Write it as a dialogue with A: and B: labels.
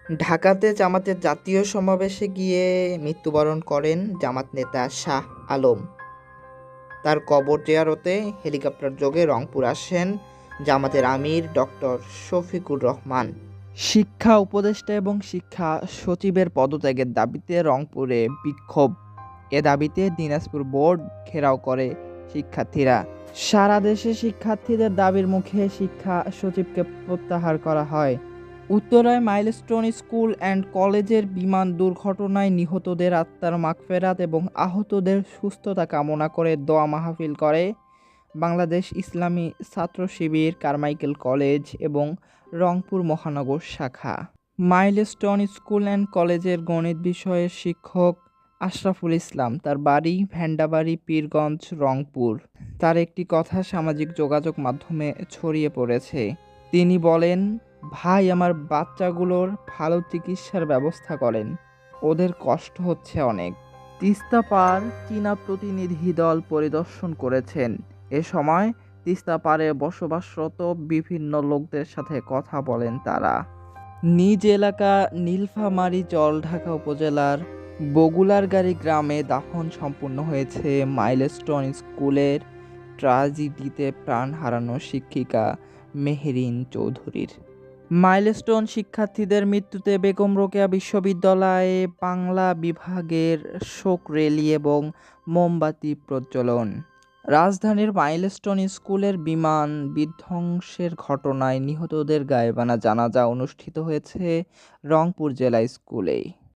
A: ঢাকাতে জামাতের জাতীয় সমাবেশে গিয়ে মৃত্যুবরণ করেন জামাত নেতা শাহ আলম। তার কবর জিয়ারতে হেলিকপ্টার যোগে রংপুর আসেন জামাতের আমির ডক্টর শফিকুর রহমান। শিক্ষা উপদেষ্টা এবং শিক্ষা সচিবের পদত্যাগের দাবিতে রংপুরে বিক্ষোভ। এ দাবিতে দিনাজপুর বোর্ড ঘেরাও করে শিক্ষার্থীরা। সারা দেশে শিক্ষার্থীদের দাবির মুখে শিক্ষা সচিবকে প্রত্যাহার করা হয়। উত্তরায় মাইলস্টোন স্কুল অ্যান্ড কলেজের বিমান দুর্ঘটনায় নিহতদের আত্মার মাগফেরাত এবং আহতদের সুস্থতা কামনা করে দোয়া মাহফিল করে বাংলাদেশ ইসলামী ছাত্র শিবির, কারমাইকেল কলেজ এবং রংপুর মহানগর শাখা। মাইলস্টোন স্কুল অ্যান্ড কলেজের গণিত বিষয়ের শিক্ষক আশরাফুল ইসলাম, তার বাড়ি ভেন্ডাবাড়ি, পীরগঞ্জ, রংপুর। তার একটি কথা সামাজিক যোগাযোগ মাধ্যমে ছড়িয়ে পড়েছে। তিনি বলেন, ভাই, আমার বাচ্চাগুলোর ভালো চিকিৎসার ব্যবস্থা করেন, ওদের কষ্ট হচ্ছে অনেক। তিস্তা পার চীনা প্রতিনিধি দল পরিদর্শন করেছেন। এ সময় তিস্তা পারে বসবাসরত বিভিন্ন লোকদের সাথে কথা বলেন তারা। নিজ এলাকা নীলফামারী জলঢাকা উপজেলার বগুলারগাড়ি গ্রামে দাফন সম্পন্ন হয়েছে মাইলস্টোন স্কুলের ট্র্যাজেডিতে প্রাণ হারানো শিক্ষিকা মেহেরিন চৌধুরীর। মাইলস্টোন শিক্ষার্থীদের মৃত্যুতে বেগম রোকেয়া বিশ্ববিদ্যালয়ে বাংলা বিভাগের শোক র্যালি এবং মোমবাতি প্রজ্বলন। রাজধানীর মাইলস্টোন স্কুলের বিমান বিধ্বংসের ঘটনায় নিহতদের গায়েবানা জানাজা অনুষ্ঠিত হয়েছে রংপুর জেলা স্কুলেই।